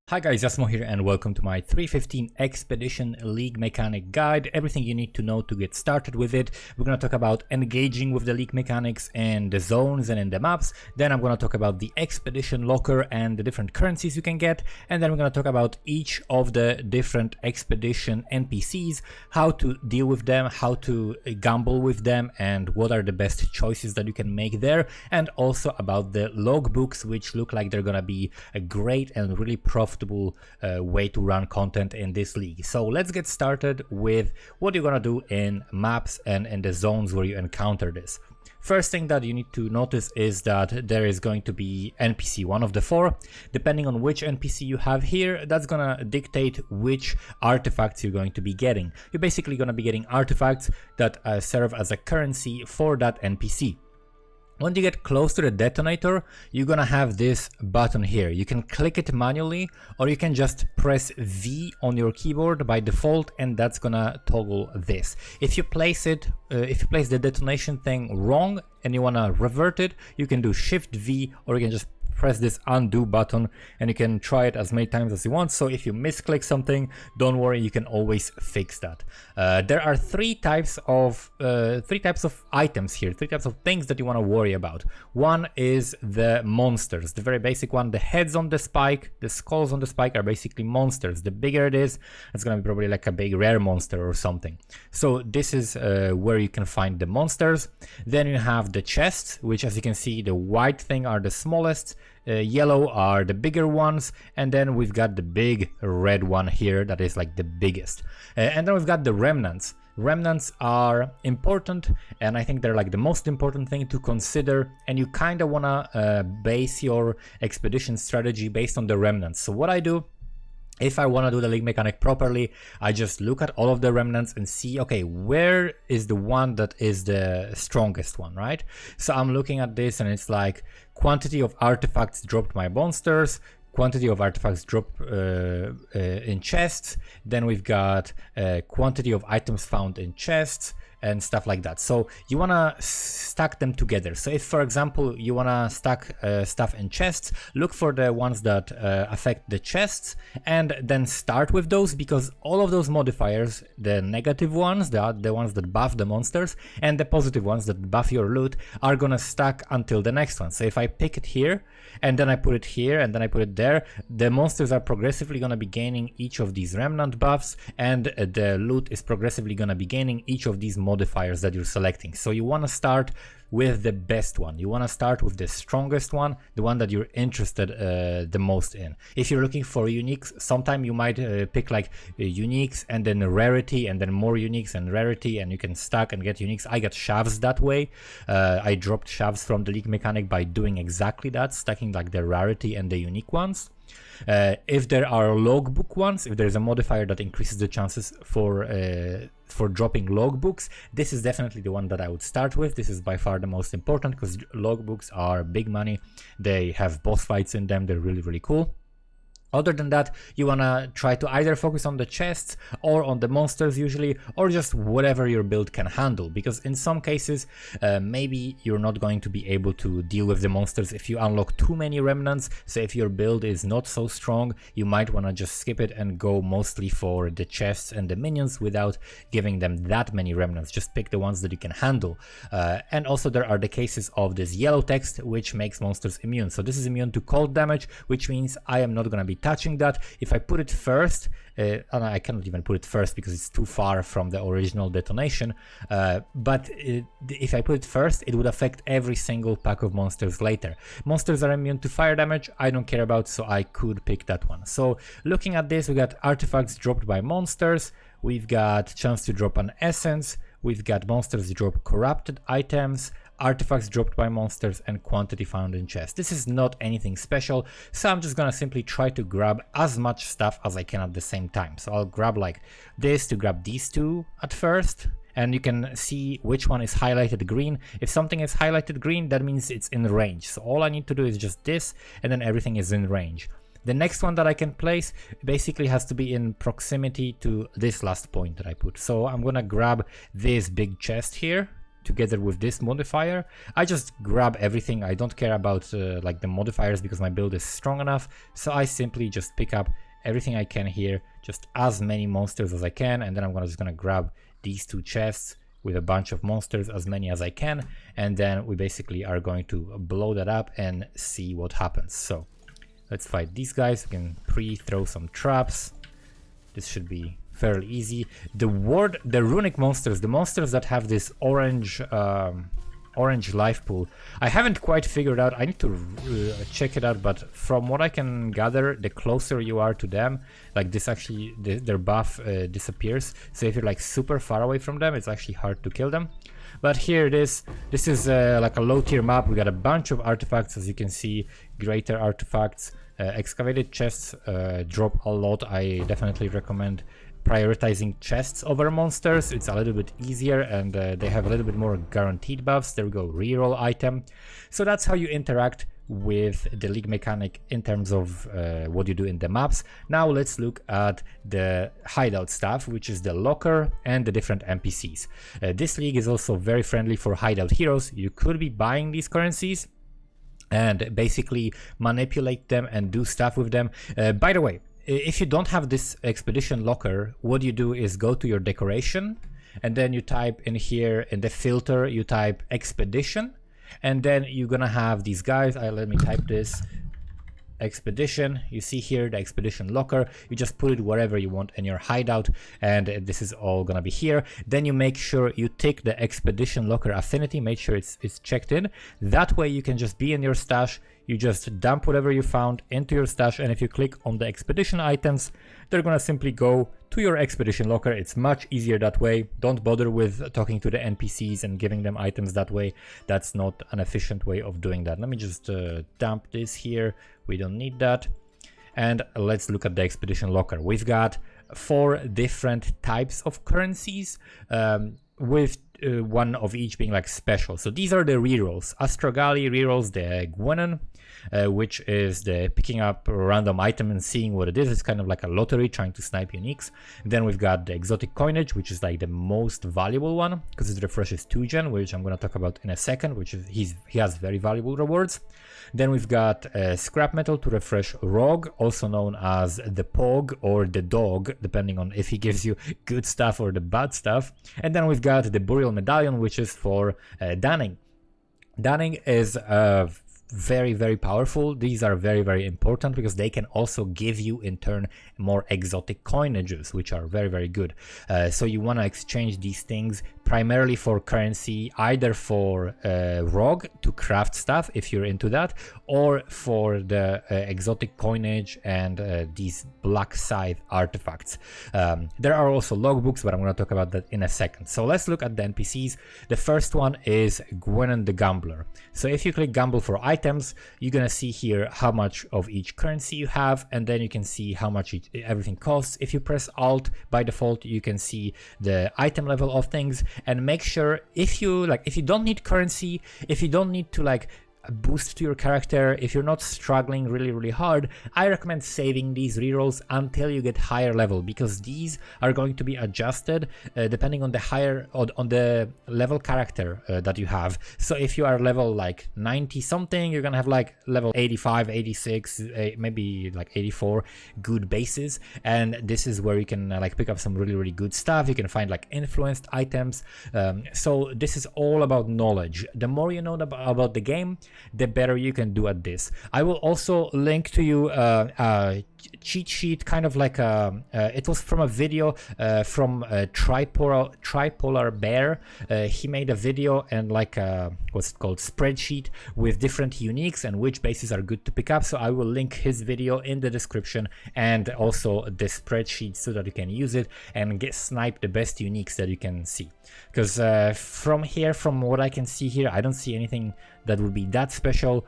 Hi guys, Asmo here and welcome to my 315 Expedition League Mechanic Guide. Everything you need to know to get started with it. We're going to talk about engaging with the League mechanics in the zones and in the maps. Then I'm going to talk about the Expedition Locker and the different currencies you can get. And then we're going to talk about each of the different Expedition NPCs, how to deal with them, how to gamble with them, and what are the best choices that you can make there. And also about the logbooks, which look like they're going to be a great and really profitable way to run content in this league. So let's get started with what you're gonna do in maps and in the zones where you encounter this. First thing that you need to notice is that there is going to be NPC, one of the four. Depending on which NPC you have here, that's gonna dictate which artifacts you're going to be getting. You're basically gonna be getting artifacts that serve as a currency for that NPC. When you get close to the detonator, you're gonna have this button here. You can click it manually, or you can just press V on your keyboard by default, and that's gonna toggle this. If you place the detonation thing wrong and you wanna revert it, you can do Shift V, or you can just press this undo button and you can try it as many times as you want. So if you misclick something, don't worry, you can always fix that. There are three types of items here, three types of things that you want to worry about. One is the monsters, the very basic one. The heads on the spike, the skulls on the spike are basically monsters. The bigger it is, it's gonna be probably like a big rare monster or something. So this is where you can find the monsters. Then you have the chests, which, as you can see, the white thing are the smallest, yellow are the bigger ones, and then we've got the big red one here that is like the biggest. And then we've got the remnants. Remnants are important, and I think they're like the most important thing to consider, and you kind of want to base your expedition strategy based on the remnants. So what I do, if I want to do the league mechanic properly, I just look at all of the remnants and see, okay, where is the one that is the strongest one, right? So I'm looking at this and it's like quantity of artifacts dropped by monsters, quantity of artifacts dropped in chests, then we've got quantity of items found in chests, and stuff like that. So you want to stack them together. So if, for example, you want to stack stuff in chests, look for the ones that affect the chests and then start with those, because all of those modifiers, the negative ones, the ones that buff the monsters, and the positive ones that buff your loot, are gonna stack until the next one. So if I pick it here and then I put it here and then I put it there, the monsters are progressively gonna be gaining each of these remnant buffs, and the loot is progressively gonna be gaining each of these modifiers that you're selecting. So you want to start with the best one. You want to start with the strongest one, the one that you're interested the most in. If you're looking for uniques, sometime you might pick like uniques and then rarity and then more uniques and rarity, and you can stack and get uniques. I got shavs that way. I dropped shavs from the league mechanic by doing exactly that, stacking like the rarity and the unique ones. If there are logbook ones, if there's a modifier that increases the chances for dropping logbooks, this is definitely the one that I would start with. This is by far the most important, because logbooks are big money. They have boss fights in them. They're really, really cool. Other than that, you want to try to either focus on the chests or on the monsters usually, or just whatever your build can handle, because in some cases maybe you're not going to be able to deal with the monsters if you unlock too many remnants. So if your build is not so strong, you might want to just skip it and go mostly for the chests and the minions without giving them that many remnants. Just pick the ones that you can handle. And also there are the cases of this yellow text, which makes monsters immune. So this is immune to cold damage, which means I am not going to be touching that. If I put it first, and I cannot even put it first because it's too far from the original detonation, but if I put it first, it would affect every single pack of monsters later. Monsters are immune to fire damage, I don't care about, so I could pick that one. So looking at this, we got artifacts dropped by monsters, we've got chance to drop an essence, we've got monsters drop corrupted items, artifacts dropped by monsters, and quantity found in chests. This is not anything special, so I'm just gonna simply try to grab as much stuff as I can at the same time. So I'll grab like this to grab these two at first, and you can see which one is highlighted green. If something is highlighted green, that means it's in range. So all I need to do is just this, and then everything is in range. The next one that I can place basically has to be in proximity to this last point that I put. So I'm gonna grab this big chest here together with this modifier. I just grab everything. I don't care about like the modifiers because my build is strong enough. So I simply just pick up everything I can here, just as many monsters as I can, and then I'm just gonna grab these 2 chests with a bunch of monsters, as many as I can, and then we basically are going to blow that up and see what happens. So let's fight these guys. We can pre-throw some traps. This should be fairly easy. The runic monsters, the monsters that have this orange life pool, I haven't quite figured out. I need to check it out, but from what I can gather, the closer you are to them, like this actually, their buff disappears. So if you're like super far away from them, it's actually hard to kill them. But here it is. This is like a low tier map. We got a bunch of artifacts, as you can see, greater artifacts. Excavated chests drop a lot. I definitely recommend prioritizing chests over monsters. It's a little bit easier, and they have a little bit more guaranteed buffs. There we go, reroll item. So that's how you interact with the League mechanic in terms of what you do in the maps. Now let's look at the hideout stuff, which is the locker and the different NPCs. This League is also very friendly for hideout heroes. You could be buying these currencies and basically manipulate them and do stuff with them. By the way, if you don't have this expedition locker, what you do is go to your decoration, and then you type in here in the filter, you type expedition, and then you're gonna have these guys. Let me type this expedition. You see here the expedition locker. You just put it wherever you want in your hideout, and this is all gonna be here. Then you make sure you tick the expedition locker affinity, make sure it's checked in. That way you can just be in your stash. You just dump whatever you found into your stash, and if you click on the expedition items, they're gonna simply go to your expedition locker. It's much easier that way. Don't bother with talking to the NPCs and giving them items that way. That's not an efficient way of doing that. Let me just dump this here. We don't need that. And let's look at the expedition locker. We've got 4 different types of currencies, with one of each being like special. So these are the rerolls. Astrogali rerolls the Gwenon, which is the picking up a random item and seeing what it is. It's kind of like a lottery trying to snipe uniques. Then we've got the exotic coinage, which is like the most valuable one because it refreshes 2-gen, which I'm going to talk about in a second, which is he has very valuable rewards. Then we've got scrap metal to refresh Rogue, also known as the Pog or the Dog, depending on if he gives you good stuff or the bad stuff. And then we've got the burial medallion, which is for Danning. Danning is very, very powerful. These are very, very important because they can also give you in turn more exotic coinages, which are very, very good. So you want to exchange these things primarily for currency, either for Rogue to craft stuff if you're into that, or for the exotic coinage and these black scythe artifacts. There are also logbooks, but I'm going to talk about that in a second. So let's look at the NPCs. The first one is Gwenon the Gambler. So if you click gamble for items, you're going to see here how much of each currency you have, and then you can see how much everything costs. If you press Alt, by default you can see the item level of things. And make sure if you don't need currency, if you don't need to like boost to your character, if you're not struggling really, really hard, I recommend saving these rerolls until you get higher level, because these are going to be adjusted depending on the level character that you have. So if you are level like 90 something, you're gonna have like level 85, 86, maybe like 84 good bases, and this is where you can like pick up some really, really good stuff. You can find like influenced items. So this is all about knowledge. The more you know about the game, the better you can do at this. I will also link to you a cheat sheet, kind of like it was from a video from Tripolar Bear. He made a video and like what's it called, spreadsheet with different uniques and which bases are good to pick up. So I will link his video in the description and also the spreadsheet so that you can use it and snipe the best uniques that you can see. Because from what I can see here, I don't see anything that would be that special.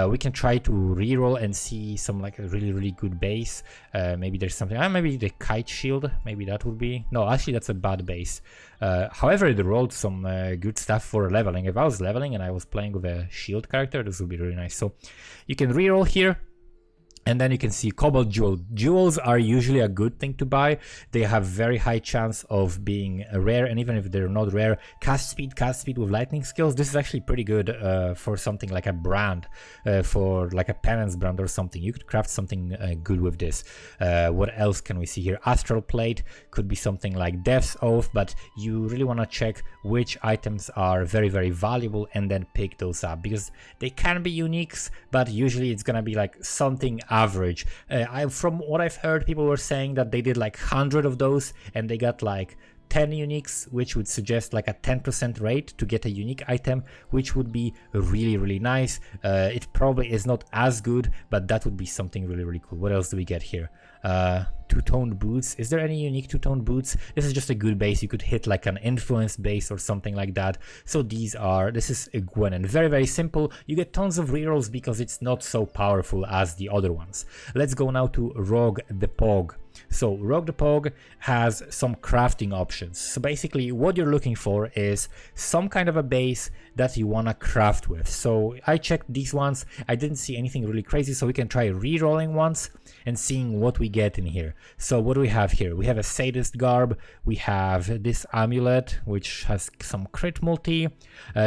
We can try to reroll and see some like a really, really good base. Maybe there's something, maybe the kite shield, maybe that would be, no, actually that's a bad base. However, it rolled some good stuff for leveling. If I was leveling and I was playing with a shield character, this would be really nice. So you can reroll here. And then you can see Cobalt Jewel. Jewels are usually a good thing to buy. They have very high chance of being rare, and even if they're not rare, cast speed with lightning skills. This is actually pretty good for something like a brand, for like a penance brand or something. You could craft something good with this. What else can we see here? Astral Plate could be something like Death's Oath, but you really want to check which items are very, very valuable and then pick those up, because they can be uniques, but usually it's gonna be like something average. From what I've heard, people were saying that they did like 100 of those and they got like 10 uniques, which would suggest like a 10% rate to get a unique item, which would be really, really nice. It probably is not as good, but that would be something really, really cool. What else do we get here? Two-toned boots. Is there any unique two-toned boots? This is just a good base. You could hit like an influence base or something like that. So this is a Gwen, and very, very simple. You get tons of rerolls because it's not so powerful as the other ones. Let's go now to Rogue the Pog. So Rogue the Pog has some crafting options. So basically what you're looking for is some kind of a base that you want to craft with. So I checked these ones. I didn't see anything really crazy, so we can try re-rolling once and seeing what we get in here. So what do we have here? We have a Sadist Garb. We have this amulet, which has some crit multi.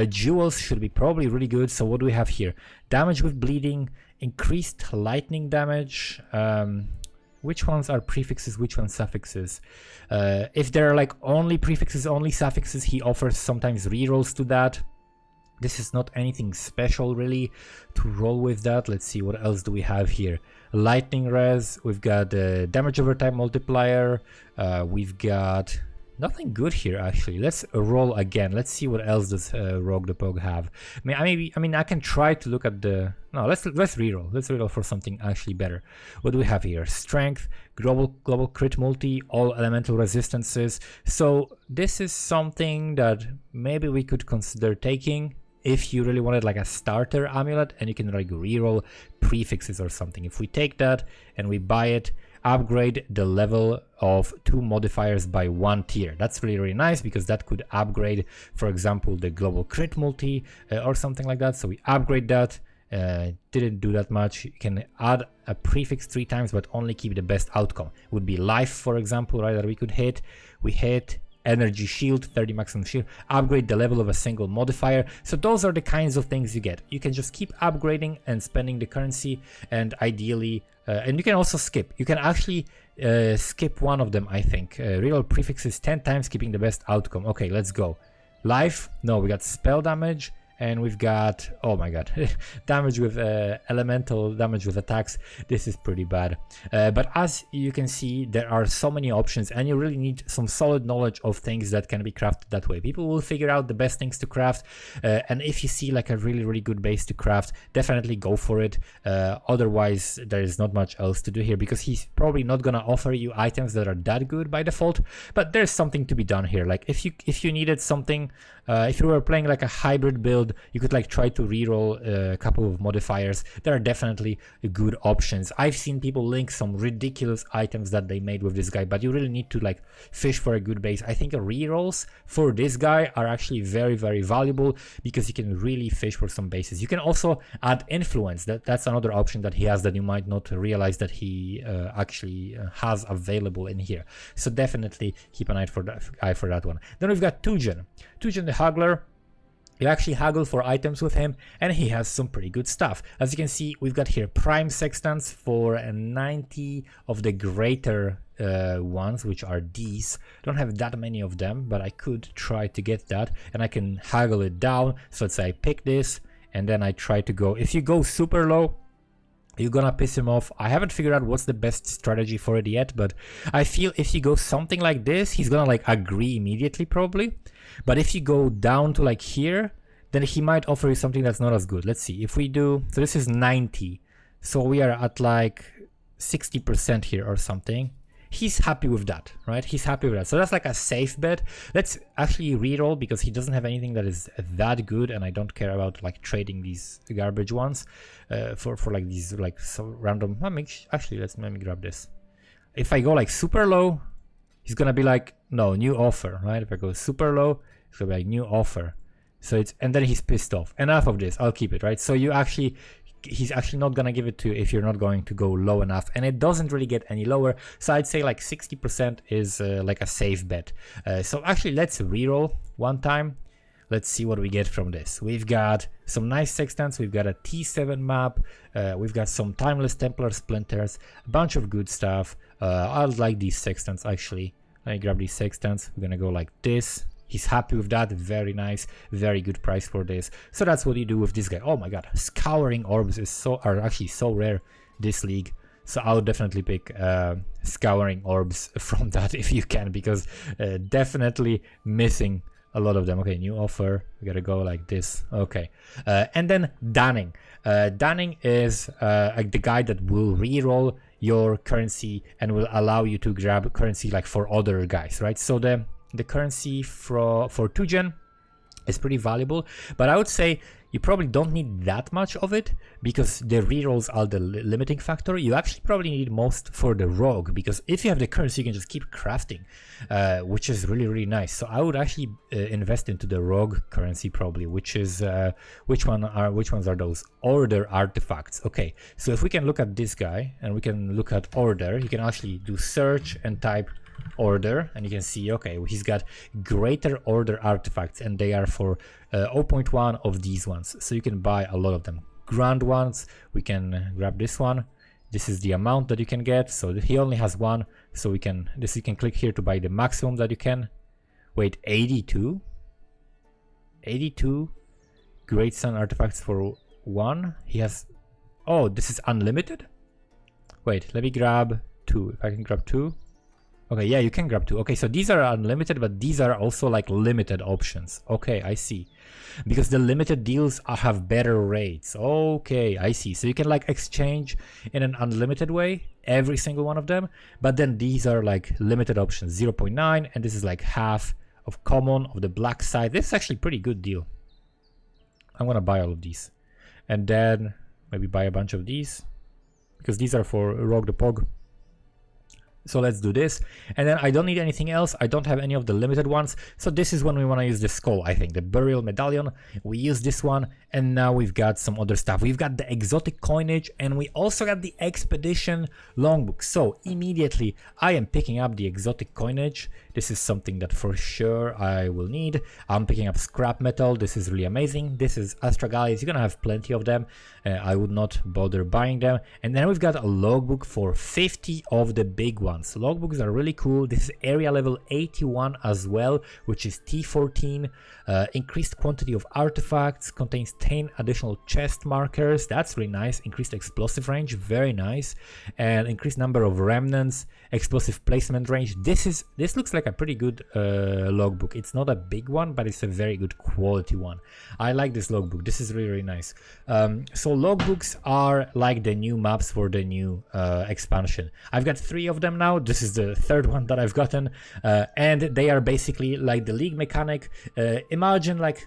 Jewels should be probably really good. So what do we have here? Damage with bleeding, increased lightning damage. Which ones are prefixes, which ones suffixes? If there are like only prefixes, only suffixes, he offers sometimes rerolls to that. This is not anything special really to roll with that. Let's see, what else do we have here? Lightning res, we've got damage over time multiplier, we've got nothing good here actually. Let's roll again. Let's see what else does Rogue the Pog have. I mean, I can try to look at the. No, let's reroll. Let's reroll for something actually better. What do we have here? Strength, global crit multi, all elemental resistances. So this is something that maybe we could consider taking if you really wanted like a starter amulet, and you can like reroll prefixes or something. If we take that and we buy it, upgrade the level of 2 modifiers by 1 tier. That's really, really nice, because that could upgrade, for example, the global crit multi or something like that. So we upgrade that. Didn't do that much. You can add a prefix 3 times, but only keep the best outcome. Would be life, for example, right, that we could hit. We hit energy shield, 30 maximum shield, upgrade the level of a single modifier. So those are the kinds of things you get. You can just keep upgrading and spending the currency, and ideally and you can also skip. You can actually skip one of them, I think. Reroll prefixes 10 times, keeping the best outcome. Okay, let's go. Life, no, we got spell damage, and we've got, oh my god, damage with elemental damage with attacks. This is pretty bad. But as you can see, there are so many options, and you really need some solid knowledge of things that can be crafted that way. People will figure out the best things to craft, and if you see like a really, really good base to craft, definitely go for it. Otherwise, there is not much else to do here, because he's probably not gonna offer you items that are that good by default. But there's something to be done here. Like if you needed something, if you were playing like a hybrid build, you could like try to reroll a couple of modifiers. There are definitely good options. I've seen people link some ridiculous items that they made with this guy, but you really need to like fish for a good base. I think rerolls for this guy are actually very, very valuable, because you can really fish for some bases. You can also add influence. That's another option that he has that you might not realize that he actually has available in here. So definitely keep an eye for that one. Then we've got Tujen the Hogler. You actually haggle for items with him, and he has some pretty good stuff. As you can see, we've got here prime sextants for 90 of the greater ones, which are these. Don't have that many of them, but I could try to get that, and I can haggle it down. So let's say I pick this, and then I try to go. If you go super low, you're gonna piss him off. I haven't figured out what's the best strategy for it yet, but I feel if you go something like this, he's gonna like agree immediately probably. But if you go down to like here, then he might offer you something that's not as good. Let's see if we do. So this is 90. So we are at like 60% here or something. He's happy with that, right? He's happy with that. So that's like a safe bet. Let's actually reroll, because he doesn't have anything that is that good, and I don't care about like trading these garbage ones for like these like so random. Actually, let me grab this. If I go like super low, he's gonna be like, no, new offer, right? If I go super low, it's gonna be like new offer. So it's, and then he's pissed off. Enough of this, I'll keep it, right? So you actually he's actually not gonna give it to you if you're not going to go low enough, and it doesn't really get any lower. So I'd say like 60% is like a safe bet. So actually let's reroll one time. Let's see what we get from this. We've got some nice sextants, we've got a T7 map, we've got some Timeless Templar Splinters, a bunch of good stuff. I like these sextants actually. Let me grab these sextants. We're gonna go like this. He's happy with that. Very nice, very good price for this. So that's what you do with this guy. Oh my god, Scouring Orbs are actually so rare this league. So I would definitely pick Scouring Orbs from that if you can, because definitely missing a lot of them. Okay, new offer. We gotta go like this. Okay, and then Danning. Danning is like the guy that will reroll your currency and will allow you to grab currency like for other guys, right? So the currency for 2gen is pretty valuable, but I would say you probably don't need that much of it because the rerolls are the limiting factor. You actually probably need most for the rogue, because if you have the currency, you can just keep crafting, which is really nice. So I would actually invest into the rogue currency probably, which is which ones are those? Order artifacts. Okay, so if we can look at this guy and we can look at order, you can actually do search and type order, and you can see, okay, he's got greater order artifacts, and they are for 0.1 of these ones, so you can buy a lot of them. Grand ones, we can grab this one. This is the amount that you can get, so he only has one, so you can click here to buy the maximum that you can. Wait, 82 Great Sun artifacts for one. He has, oh, this is unlimited. Wait, let me grab two. If I can grab two. Okay, yeah, you can grab two. Okay, so these are unlimited, but these are also like limited options. Okay, I see. Because the limited deals have better rates. Okay, I see. So you can like exchange in an unlimited way, every single one of them. But then these are like limited options, 0.9, and this is like half of common of the black side. This is actually a pretty good deal. I'm gonna buy all of these. And then maybe buy a bunch of these, because these are for Rogue the Pog. So let's do this, and then I don't need anything else. I don't have any of the limited ones, so this is when we want to use the skull. I think the burial medallion, we use this one, and now we've got some other stuff. We've got the exotic coinage, and we also got the expedition logbook. So immediately I am picking up the exotic coinage. This is something that for sure I will need. I'm picking up scrap metal. This is really amazing. This is astragales. You're gonna have plenty of them. I would not bother buying them. And then we've got a logbook for 50 of the big ones. Logbooks are really cool. This is area level 81 as well, which is T14. Increased quantity of artifacts, contains 10 additional chest markers. That's really nice. Increased explosive range, very nice. And increased number of remnants, explosive placement range. This looks like a pretty good logbook. It's not a big one, but it's a very good quality one. I like this logbook. This is really nice. So logbooks are like the new maps for the new expansion. I've got 3 of them now. This is the 3rd one that I've gotten, and they are basically like the league mechanic. Imagine like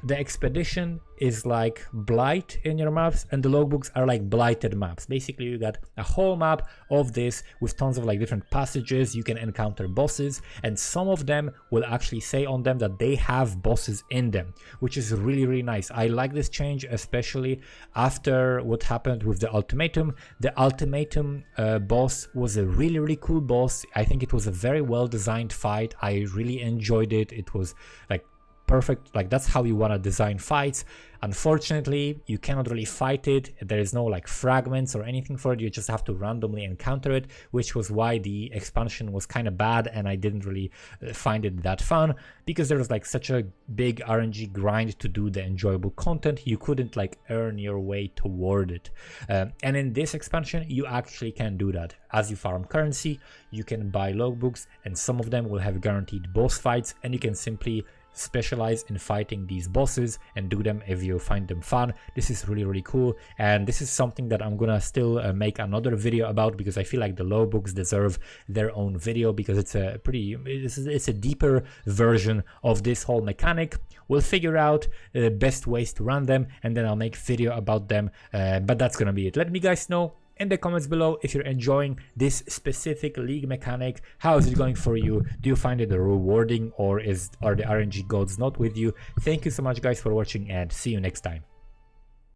the expedition is like blight in your maps, and the logbooks are like blighted maps. Basically you got a whole map of this with tons of like different passages. You can encounter bosses, and some of them will actually say on them that they have bosses in them, which is really nice. I like this change, especially after what happened with the ultimatum. The ultimatum boss was a really cool boss. I think it was a very well designed fight. I really enjoyed it. It was like perfect, like that's how you want to design fights. Unfortunately, you cannot really fight it. There is no like fragments or anything for it. You just have to randomly encounter it, which was why the expansion was kind of bad, and I didn't really find it that fun, because there was like such a big RNG grind to do the enjoyable content. You couldn't like earn your way toward it, and in this expansion you actually can do that. As you farm currency, you can buy logbooks, and some of them will have guaranteed boss fights, and you can simply specialize in fighting these bosses and do them if you find them fun. This is really cool, and this is something that I'm gonna still make another video about, because I feel like the logbooks deserve their own video, because it's a it's a deeper version of this whole mechanic. We'll figure out the best ways to run them, and then I'll make video about them, but that's gonna be it. Let me guys know in the comments below if you're enjoying this specific league mechanic. How is it going for you? Do you find it rewarding, or are the RNG gods not with you? Thank you so much guys for watching, and see you next time.